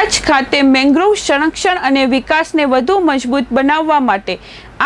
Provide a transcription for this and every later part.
કચ્છ ખાતે મેંગ્રોવ સંરક્ષણ અને વિકાસને વધુ મજબૂત બનાવવા માટે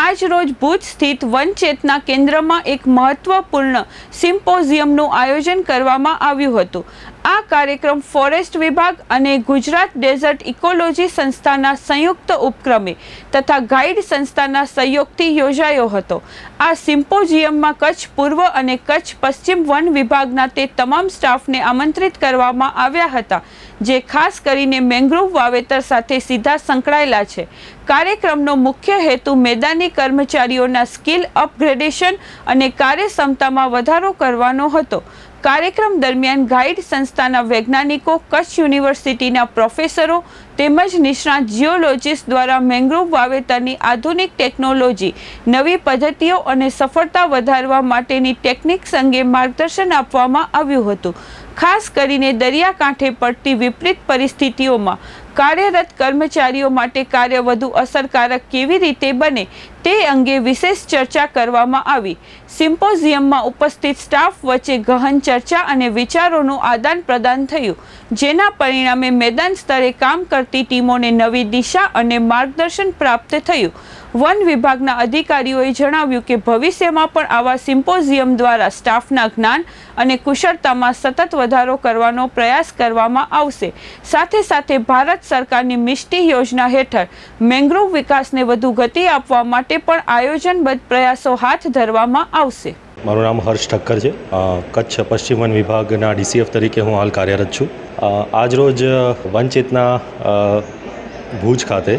આજ રોજ ભુજ સ્થિત વન ચેતના કેન્દ્રમાં એક મહત્વપૂર્ણ સિમ્પોઝિયમનું આયોજન કરવામાં આવ્યું હતું। આ કાર્યક્રમ ફોરેસ્ટ વિભાગ અને ગુજરાત ડેઝર્ટ ઇકોલોજી સંસ્થાના સંયુક્ત ઉપક્રમે તથા ગાઈડ સંસ્થાના સહયોગથી યોજાયો હતો। આ સિમ્પોઝિયમમાં કચ્છ પૂર્વ અને કચ્છ પશ્ચિમ વન વિભાગના તે તમામ સ્ટાફને આમંત્રિત કરવામાં આવ્યા હતા જે ખાસ કરીને મેંગ્રોવ વાવેતર સાથે સીધા સંકળાયેલા છે। કાર્યક્રમનો મુખ્ય હેતુ મેદાની કર્મચારીઓના સ્કિલ અપગ્રેડેશન અને કાર્યક્ષમતામાં વધારો કરવાનો હતો। કાર્યક્રમ દરમિયાન ગાઈડ સંસ્થાના વૈજ્ઞાનિકો, કચ્છ યુનિવર્સિટીના પ્રોફેસરો તેમજ નિષ્ણાત જીઓલોજીસ્ટ દ્વારા મેંગ્રોવ વાવેતરની આધુનિક ટેકનોલોજી, નવી પદ્ધતિઓ અને સફળતા વધારવા માટેની ટેકનિક્સ અંગે માર્ગદર્શન આપવામાં આવ્યું હતું। ખાસ કરીને દરિયાકાંઠે પડતી વિપરીત પરિસ્થિતિઓમાં કાર્યરત કર્મચારીઓ માટે કાર્ય વધુ અસરકારક કેવી રીતે બને તે અંગે વિશેષ ચર્ચા કરવામાં આવી। સિમ્પોઝિયમમાં ઉપસ્થિત સ્ટાફ વચ્ચે ગહન ચર્ચા અને વિચારોનું આદાન પ્રદાન થયું, જેના પરિણામે મેદાન સ્તરે કામ કરતી ટીમોને નવી દિશા અને માર્ગદર્શન પ્રાપ્ત થયું। વન વિભાગના અધિકારીઓએ જણાવ્યું કે ભવિષ્યમાં પણ આવા સિમ્પોઝિયમ દ્વારા સ્ટાફના જ્ઞાન અને કુશળતામાં સતત વધારો કરવાનો પ્રયાસ કરવામાં આવશે। સાથે સાથે ભારત સરકારની મિષ્ટી યોજના હેઠળ મેંગ્રોવ વિકાસને વધુ ગતિ આપવા માટે પણ આયોજનબદ્ધ પ્રયાસો હાથ ધરવામાં આવશે। મારું નામ હર્ષ ઠક્કર છે। કચ્છ પશ્ચિમ વન વિભાગના ડીસીએફ તરીકે હું હાલ કાર્યરત છું। આજરોજ વન ચેતના ભુજ ખાતે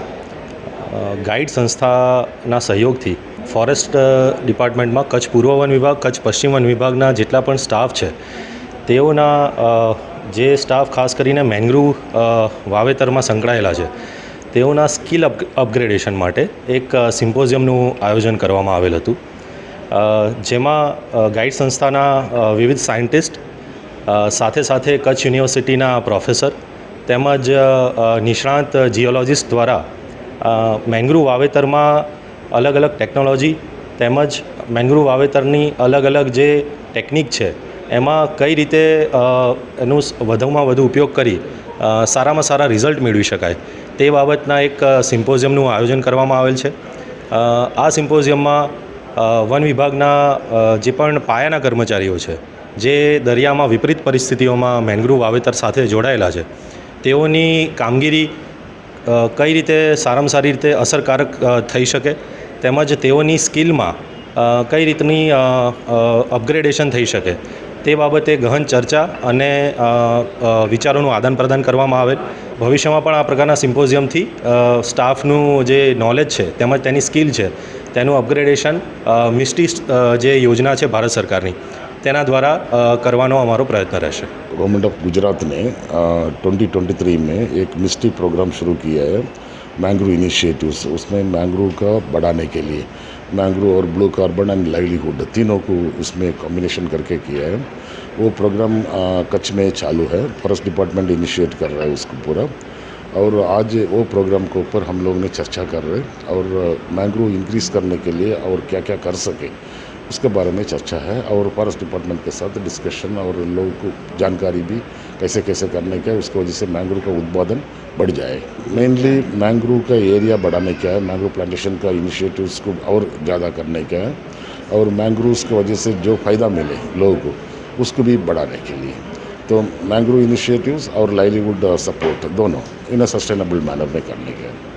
ગાઈડ સંસ્થાના સહયોગથી ફોરેસ્ટ ડિપાર્ટમેન્ટમાં કચ્છ પૂર્વ વન વિભાગ, કચ્છ પશ્ચિમ વન વિભાગના જેટલા પણ સ્ટાફ છે તેઓના જે સ્ટાફ ખાસ કરીને મેંગ્રોવ વાવેતરમાં સંકળાયેલા છે તેઓના સ્કિલ અપગ્રેડેશન માટે એક સિમ્પોઝિયમનું આયોજન કરવામાં આવેલ હતું, જેમાં ગાઈડ સંસ્થાના વિવિધ સાયન્ટિસ્ટ સાથે સાથે કચ્છ યુનિવર્સિટીના પ્રોફેસર તેમજ નિષ્ણાત જીઓલોજીસ્ટ દ્વારા મેંગ્રોવ વાવેતરમાં અલગ અલગ ટેકનોલોજી તેમજ મેંગ્રોવ વાવેતરની અલગ અલગ જે ટેકનિક છે એમાં કઈ રીતે એનું વધુમાં વધુ ઉપયોગ કરી સારામાં સારા રિઝલ્ટ મેળવી શકાય તે બાબતના એક સિમ્પોઝિયમનું આયોજન કરવામાં આવેલ છે। આ સિમ્પોઝિયમમાં વન વિભાગના જે પણ પાયાના કર્મચારીઓ છે જે દરિયામાં વિપરીત પરિસ્થિતિઓમાં મેંગ્રોવ વાવેતર સાથે જોડાયેલા છે તેઓની કામગીરી કઈ રીતે સારામાં સારી રીતે અસરકારક થઈ શકે તેમજ તેઓની સ્કિલમાં કઈ રીતની અપગ્રેડેશન થઈ શકે તે બાબતે ગહન ચર્ચા અને વિચારોનું આદાન પ્રદાન કરવામાં આવેલ। ભવિષ્યમાં પણ આ પ્રકારના સિમ્પોઝિયમથી સ્ટાફનું જે નોલેજ છે તેમજ તેની સ્કિલ છે તેનું અપગ્રેડેશન મિષ્ટી જે યોજના છે ભારત સરકારની તેના દ્વારા કરવાનો અમારો પ્રયત્ન રહેશે। गवर्नमेंट ऑफ गुजरात ने 2023 में एक मिस्टी प्रोग्राम शुरू किया है, मैंग्रोव इनिशिएटिव्स। उसमें मैंग्रोव का बढ़ाने के लिए मैंग्रोव और ब्लू कार्बन एंड लाइवलीहुड तीनों को इसमें कॉम्बिनेशन करके किया है। वो प्रोग्राम कच्छ में चालू है, फॉरेस्ट डिपार्टमेंट इनिशिएट कर रहा है उसको पूरा। और आज वो प्रोग्राम के ऊपर हम लोग ने चर्चा कर रहे हैं और मैंग्रोव इंक्रीज़ करने के लिए और क्या क्या कर सके उसके बारे में चर्चा है। और फॉरेस्ट डिपार्टमेंट के साथ डिस्कशन और लोगों को जानकारी भी कैसे कैसे करने का है, उसकी वजह से मैंग्रोव का उत्पादन बढ़ जाए। मेनली मैंग्रोव का एरिया बढ़ाने का है, मैंग्रोव प्लांटेशन का इनिशिएटिव्स को और ज़्यादा करने का है और मैंग्रोव्स की वजह से जो फ़ायदा मिले लोगों को उसको भी बढ़ाने के लिए तो मैंग्रोव इनिशिएटिव्स और लाइवलीहुड सपोर्ट दोनों इन अ सस्टेनेबल मैनर में करने के हैं।